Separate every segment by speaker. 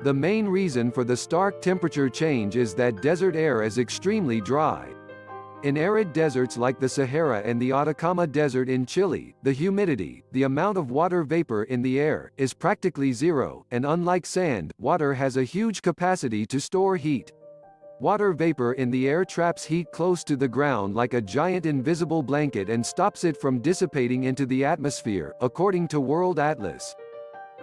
Speaker 1: The main reason for the stark temperature change is that desert air is extremely dry. In arid deserts like the Sahara and the Atacama Desert in Chile, the humidity, the amount of water vapor in the air, is practically zero, and unlike sand, water has a huge capacity to store heat. Water vapor in the air traps heat close to the ground like a giant invisible blanket and stops it from dissipating into the atmosphere, according to World Atlas.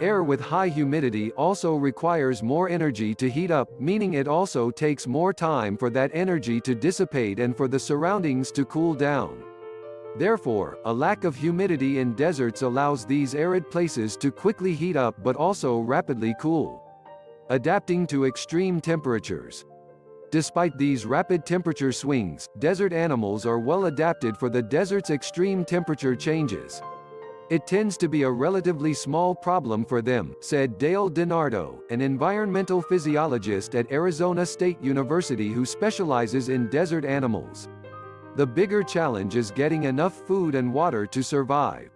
Speaker 1: Air with high humidity also requires more energy to heat up, meaning it also takes more time for that energy to dissipate and for the surroundings to cool down. Therefore, a lack of humidity in deserts allows these arid places to quickly heat up but also rapidly cool. Adapting to extreme temperatures. Despite these rapid temperature swings, desert animals are well adapted for the desert's extreme temperature changes. It tends to be a relatively small problem for them, said Dale DiNardo, an environmental physiologist at Arizona State University who specializes in desert animals. The bigger challenge is getting enough food and water to survive.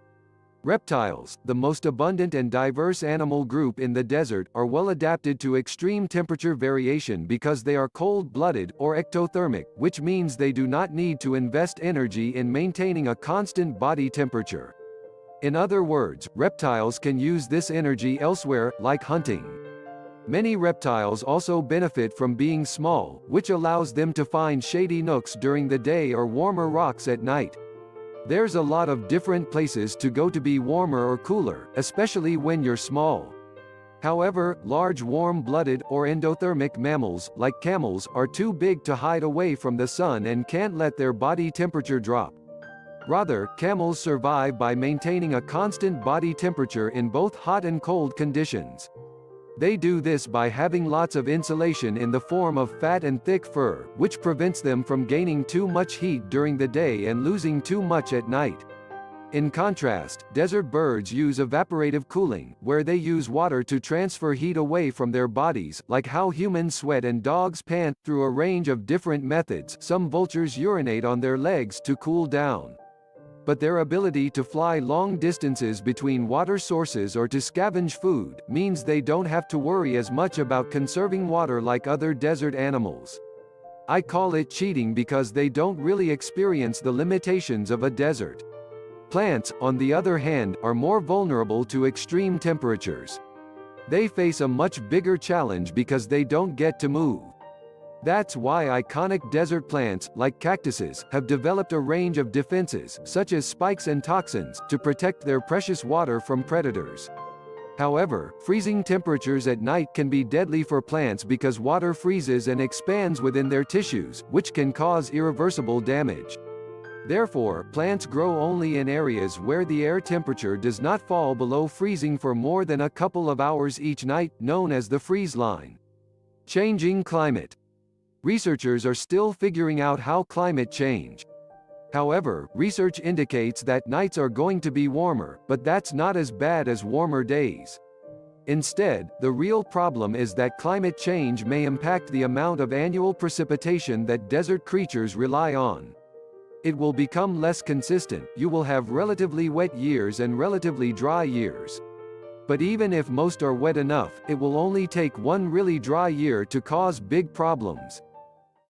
Speaker 1: Reptiles, the most abundant and diverse animal group in the desert, are well adapted to extreme temperature variation because they are cold-blooded, or ectothermic, which means they do not need to invest energy in maintaining a constant body temperature. In other words, reptiles can use this energy elsewhere, like hunting. Many reptiles also benefit from being small, which allows them to find shady nooks during the day or warmer rocks at night. There's a lot of different places to go to be warmer or cooler, especially when you're small. However, large warm-blooded or endothermic mammals, like camels, are too big to hide away from the sun and can't let their body temperature drop. Rather, camels survive by maintaining a constant body temperature in both hot and cold conditions. They do this by having lots of insulation in the form of fat and thick fur, which prevents them from gaining too much heat during the day and losing too much at night. In contrast, desert birds use evaporative cooling, where they use water to transfer heat away from their bodies, like how humans sweat and dogs pant, through a range of different methods. Some vultures urinate on their legs to cool down. But their ability to fly long distances between water sources or to scavenge food means they don't have to worry as much about conserving water like other desert animals. I call it cheating because they don't really experience the limitations of a desert. Plants, on the other hand, are more vulnerable to extreme temperatures. They face a much bigger challenge because they don't get to move. That's why iconic desert plants, like cactuses, have developed a range of defenses, such as spikes and toxins, to protect their precious water from predators. However, freezing temperatures at night can be deadly for plants because water freezes and expands within their tissues, which can cause irreversible damage. Therefore, plants grow only in areas where the air temperature does not fall below freezing for more than a couple of hours each night, known as the freeze line. Changing climate. Researchers are still figuring out how climate change. However, research indicates that nights are going to be warmer, but that's not as bad as warmer days. Instead, the real problem is that climate change may impact the amount of annual precipitation that desert creatures rely on. It will become less consistent. You will have relatively wet years and relatively dry years. But even if most are wet enough, it will only take one really dry year to cause big problems.